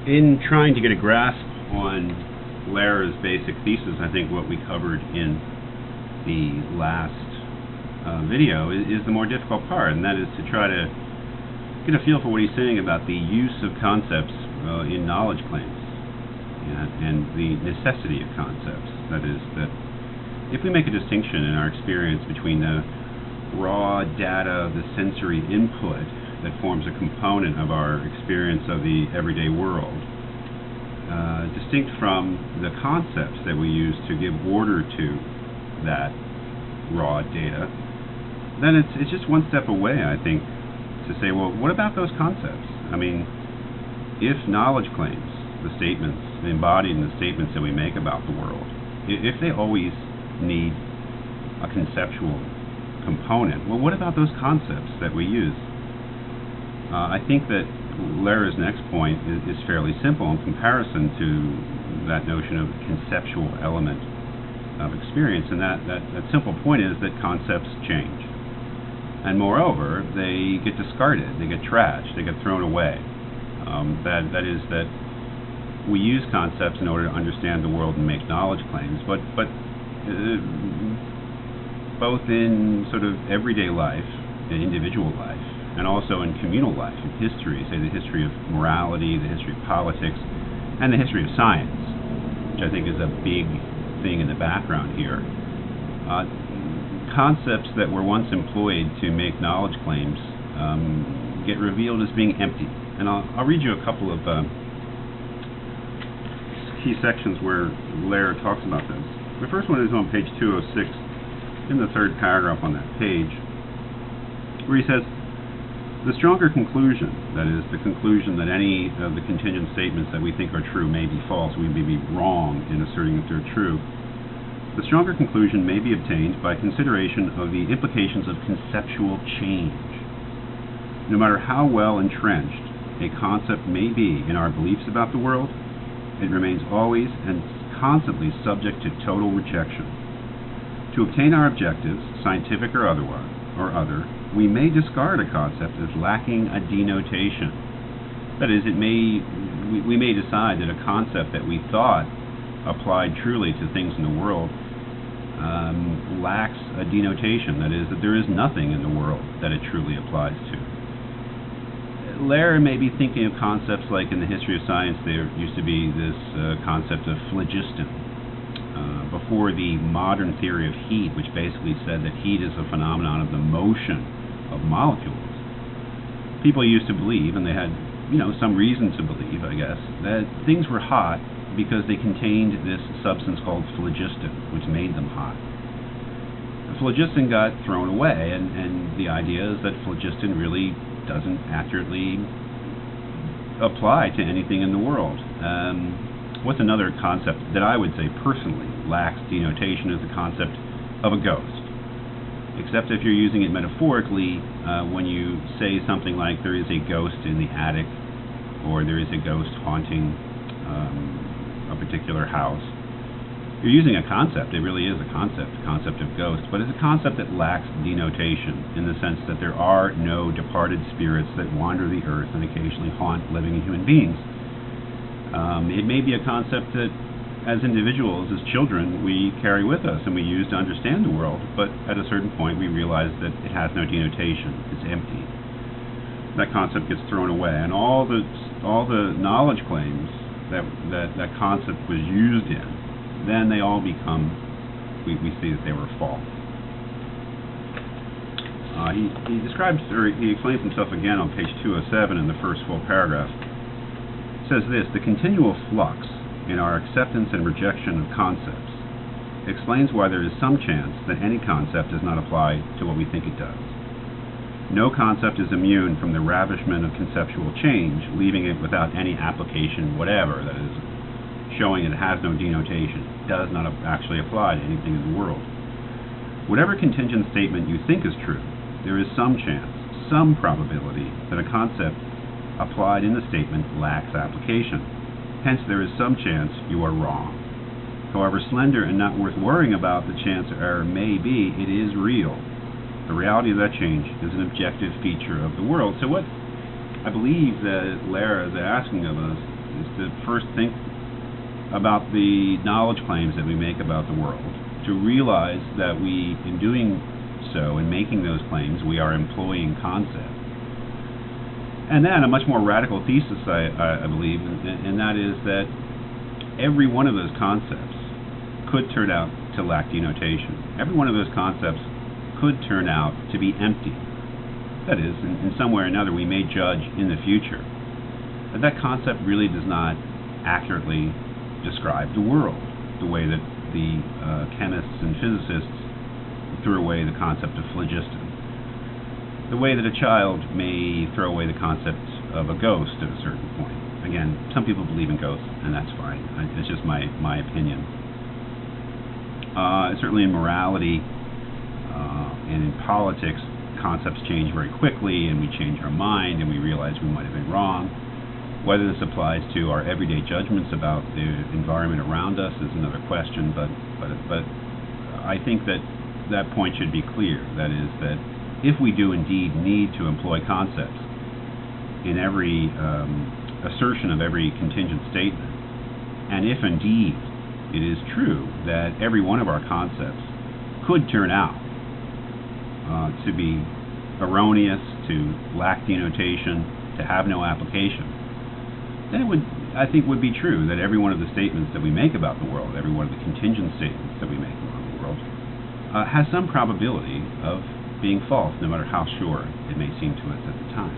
In trying to get a grasp on Lehrer's basic thesis, I think what we covered in the last video is the more difficult part, and that is to try to get a feel for what he's saying about the use of concepts in knowledge claims and the necessity of concepts. That is, that if we make a distinction in our experience between the raw data, the sensory input that forms a component of our experience of the everyday world, distinct from the concepts that we use to give order to that raw data, then it's just one step away, I think, to say, well, what about those concepts? I mean, if knowledge claims, the statements embodied in the statements that we make about the world, if they always need a conceptual component, well, what about those concepts that we use? I think that Lehrer's next point is fairly simple in comparison to that notion of conceptual element of experience, and that simple point is that concepts change. And moreover, they get discarded, they get trashed, they get thrown away. That is that we use concepts in order to understand the world and make knowledge claims, but both in sort of everyday life, in individual life, and also in communal life, in history, say the history of morality, the history of politics, and the history of science, which I think is a big thing in the background here. Concepts that were once employed to make knowledge claims get revealed as being empty. And I'll read you a couple of key sections where Lehrer talks about this. The first one is on page 206, in the third paragraph on that page, where he says, the stronger conclusion, that is, the conclusion that any of the contingent statements that we think are true may be false, we may be wrong in asserting that they're true, the stronger conclusion may be obtained by consideration of the implications of conceptual change. No matter how well entrenched a concept may be in our beliefs about the world, it remains always and constantly subject to total rejection. To obtain our objectives, scientific or otherwise, we may discard a concept as lacking a denotation. That is, we may decide that a concept that we thought applied truly to things in the world lacks a denotation. That is, that there is nothing in the world that it truly applies to. Lehrer may be thinking of concepts like in the history of science there used to be this concept of phlogiston. Before the modern theory of heat, which basically said that heat is a phenomenon of the motion of molecules, people used to believe, and they had, some reason to believe, I guess, that things were hot because they contained this substance called phlogiston, which made them hot. The phlogiston got thrown away, and the idea is that phlogiston really doesn't accurately apply to anything in the world. What's another concept that I would say personally lacks denotation is the concept of a ghost. Except if you're using it metaphorically, when you say something like there is a ghost in the attic, or there is a ghost haunting a particular house, you're using a concept. It really is a concept of ghost, but it's a concept that lacks denotation in the sense that there are no departed spirits that wander the earth and occasionally haunt living human beings. It may be a concept that as individuals, as children, we carry with us and we use to understand the world, but at a certain point we realize that it has no denotation, it's empty. That concept gets thrown away, and all the knowledge claims that concept was used in, then they all become, we see that they were false. He describes, or he explains himself again on page 207 in the first full paragraph. Says this: the continual flux in our acceptance and rejection of concepts explains why there is some chance that any concept does not apply to what we think it does. No concept is immune from the ravishment of conceptual change, leaving it without any application whatever, that is, showing it has no denotation, does not actually apply to anything in the world. Whatever contingent statement you think is true, there is some chance, some probability that a concept applied in the statement lacks application. Hence, there is some chance you are wrong. However slender and not worth worrying about the chance error may be, it is real. The reality of that change is an objective feature of the world. So what I believe that Lehrer is asking of us is to first think about the knowledge claims that we make about the world, to realize that we, in doing so, in making those claims, we are employing concepts. And then a much more radical thesis, I believe, and that is that every one of those concepts could turn out to lack denotation. Every one of those concepts could turn out to be empty. That is, in some way or another, we may judge in the future that that concept really does not accurately describe the world, the way that the chemists and physicists threw away the concept of phlogiston, the way that a child may throw away the concept of a ghost at a certain point. Again, some people believe in ghosts, and that's fine. It's just my opinion. Certainly in morality and in politics, concepts change very quickly, and we change our mind, and we realize we might have been wrong. Whether this applies to our everyday judgments about the environment around us is another question, but I think that point should be clear. That is, that if we do indeed need to employ concepts in every assertion of every contingent statement, and if indeed it is true that every one of our concepts could turn out to be erroneous, to lack denotation, to have no application, then it would, I think, would be true that every one of the statements that we make about the world, every one of the contingent statements that we make about the world, has some probability of being false, no matter how sure it may seem to us at the time.